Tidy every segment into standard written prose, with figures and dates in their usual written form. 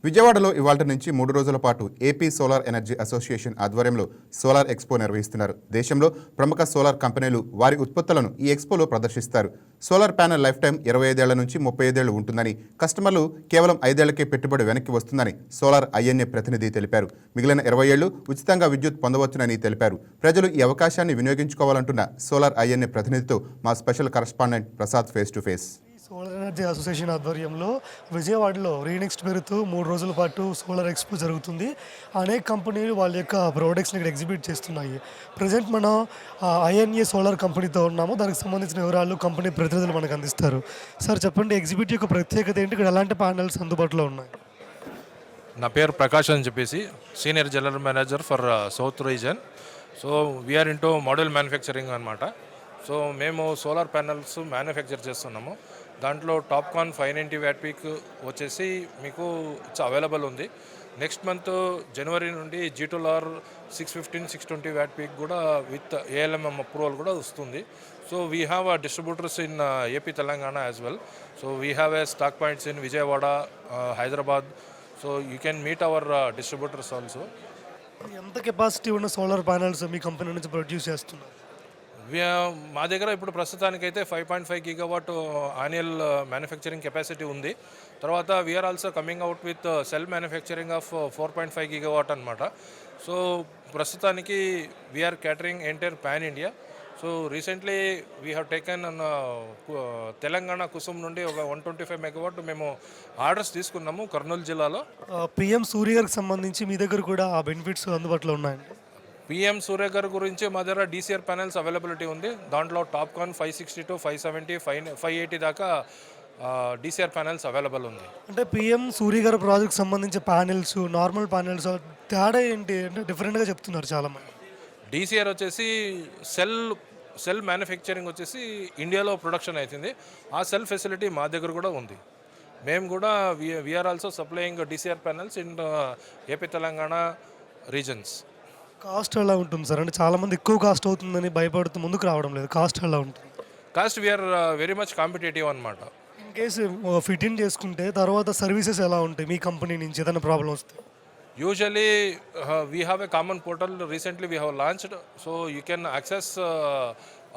విజయవాడలో ఇవాల్టి నుంచి 3 రోజుల పాటు ఏపీ సోలార్ ఎనర్జీ అసోసియేషన్ ఆధ్వర్యంలో సోలార్ ఎక్స్పో నిర్వహిస్తున్నారు. దేశంలో ప్రముఖ సోలార్ కంపెనీలు వారి ఉత్పత్తులను ఈ ఎక్స్పోలో ప్రదర్శిస్తారు. సోలార్ ప్యానెల్ లైఫ్ టైం 25 ఏళ్ల నుంచి 35 ఏళ్లు ఉంటుందని, కస్టమర్లు కేవలం 5 ఏళ్లకే పెట్టుబడి వెనక్కి వస్తుందని సోలార్ ఐఎన్ఏ ప్రతినిధి తెలిపారు. మిగిలిన 20 ఏళ్లు ఉచితంగా విద్యుత్ పొందవచ్చునని తెలిపారు. ప్రజలు ఈ అవకాశాన్ని వినియోగించుకోవాలంటున్న సోలార్ ఐఎన్ఏ ప్రతినిధితో మా special correspondent Prasad face to face. Solar energy association ఆధ్వర్యంలో విజయవాడలో రీనెక్స్ట్ పేరుతో 3 రోజుల పాటు సోలార్ ఎక్స్పో జరుగుతుంది. అనేక కంపెనీలు వాళ్ళ యొక్క ప్రోడక్ట్స్ని ఇక్కడ ఎగ్జిబిట్ చేస్తున్నాయి. ప్రజెంట్ మనం ఐఎన్ఏ సోలార్ కంపెనీతో ఉన్నాము. దానికి సంబంధించిన వివరాలు కంపెనీ ప్రతినిధులు మనకు అందిస్తారు. సార్ చెప్పండి, ఎగ్జిబిట్ యొక్క ప్రత్యేకత ఏంటి? ఇక్కడ ఎలాంటి ప్యానెల్స్ అందుబాటులో ఉన్నాయి? నా పేరు ప్రకాష్ అని చెప్పేసి, senior general manager for south region. So we are into module manufacturing అనమాట. సో మేము సోలార్ ప్యానెల్స్ మ్యానుఫ్యాక్చర్ చేస్తున్నాము. దాంట్లో టాప్కాన్ 590 వాట్ పీక్ వచ్చేసి మీకు అవైలబుల్ ఉంది. నెక్స్ట్ మంత్ జనవరి నుండి G2R 615, 620 వాట్ పీక్ కూడా విత్ ALMM అప్రూవల్ కూడా వస్తుంది. So we have distributors in AP Telangana as well. So we have stock points in Vijayawada, Hyderabad. So you can meet our distributors also. ఎంత capacity ఉన్న solar panels మీ company నుంచి produce చేస్తున్నారు? మా దగ్గర ఇప్పుడు ప్రస్తుతానికైతే 5.5 గిగావాట్ యాన్యువల్ మ్యానుఫ్యాక్చరింగ్ కెపాసిటీ ఉంది. తర్వాత we are also coming out with cell manufacturing of 4.5 gigawatt అనమాట. సో ప్రస్తుతానికి we are catering entire pan India. So recently we have taken Telangana Kusum నుండి ఒక 125 మెగావాట్ మేము ఆర్డర్స్ తీసుకున్నాము కర్నూలు జిల్లాలో. PM సూర్య గారికి సంబంధించి మీ దగ్గర కూడా ఆ బెనిఫిట్స్ అందుబాటులో ఉన్నాయండి? PM సూర్య గారి గురించి మా దగ్గర DCR ప్యానెల్స్ అవైలబిలిటీ ఉంది. దాంట్లో టాప్కాన్ 562, 570, 580 దాకా DCR ప్యానెల్స్ అవైలబుల్ ఉంది. అంటే PM సూర్య గారి ప్రాజెక్ట్ సంబంధించి ప్యానెల్స్, నార్మల్ ప్యానెల్స్ తేడా ఏంటి అంటే డిఫరెంట్గా చెప్తున్నారు చాలామంది. DCR వచ్చేసి సెల్ మ్యానుఫ్యాక్చరింగ్ వచ్చేసి ఇండియాలో ప్రొడక్షన్ అవుతుంది. ఆ సెల్ ఫెసిలిటీ మా దగ్గర కూడా ఉంది. మేము కూడా we are also supplying DCR panels in AP Telangana regions. Cost ఎలా ఉంటుంది సార్? అంటే చాలామంది ఎక్కువ కాస్ట్ అవుతుందని భయపడుతూ ముందుకు రావడం లేదు. కాస్ట్ ఎలా ఉంటుంది? Cost we are very much competitive అనమాట. ఇన్ కేసు ఫిట్ ఇన్ చేసుకుంటే తర్వాత సర్వీసెస్ ఎలా ఉంటాయి మీ కంపెనీ నుంచి ఏదైనా ప్రాబ్లం వస్తే? Usually we have a common portal. Recently we have launched. So you can access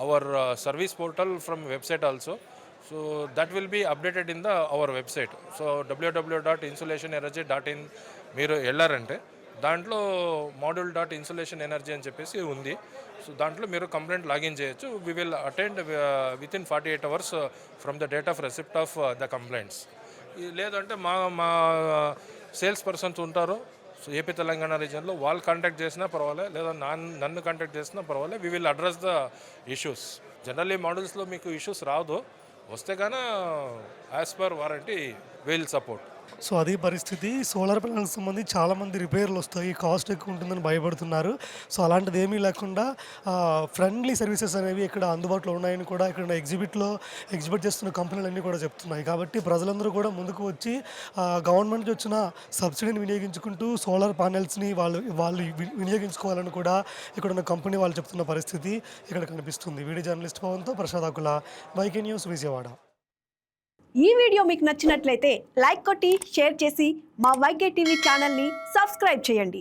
our service portal from website also. So that will be updated in our website. So www.insulationenergy.in మీరు వెళ్ళారంటే దాంట్లో module.insulationenergy అని చెప్పేసి ఉంది. So దాంట్లో మీరు complaint login చేయొచ్చు. We will attend within 48 hours from the date of receipt of the complaints. లేదంటే మా సేల్స్ పర్సన్స్ ఉంటారు సో ఏపీ తెలంగాణ రీజన్లో, వాళ్ళు కాంటాక్ట్ చేసినా పర్వాలేదు, లేదా నన్ను కాంటాక్ట్ చేసినా పర్వాలేదు. We will address the issues. Generally మోడల్స్లో మీకు ఇష్యూస్ రాదు, వస్తే కానీ as per warranty will support. So అది పరిస్థితి. సోలార్ ప్యానెల్కి సంబంధించి చాలామంది రిపేర్లు వస్తాయి, కాస్ట్ ఎక్కువ ఉంటుందని భయపడుతున్నారు. సో అలాంటిది ఏమీ లేకుండా ఫ్రెండ్లీ సర్వీసెస్ అనేవి ఇక్కడ అందుబాటులో ఉన్నాయని కూడా ఇక్కడ ఎగ్జిబిట్ చేస్తున్న కంపెనీలన్నీ కూడా చెప్తున్నాయి. కాబట్టి ప్రజలందరూ కూడా ముందుకు వచ్చి గవర్నమెంట్కి వచ్చిన సబ్సిడీని వినియోగించుకుంటూ సోలార్ ప్యానెల్స్ని వాళ్ళు వినియోగించుకోవాలని కూడా ఇక్కడ ఉన్న కంపెనీ వాళ్ళు చెప్తున్న పరిస్థితి ఇక్కడ కనిపిస్తుంది. వీడియో జర్నలిస్ట్ పవన్తో ప్రసాద్ ఆకుల, YK న్యూస్, విజయవాడ. ఈ వీడియో మీకు నచ్చినట్లయితే లైక్ కొట్టి షేర్ చేసి మా YK టీవీ ఛానల్ని సబ్స్క్రైబ్ చేయండి.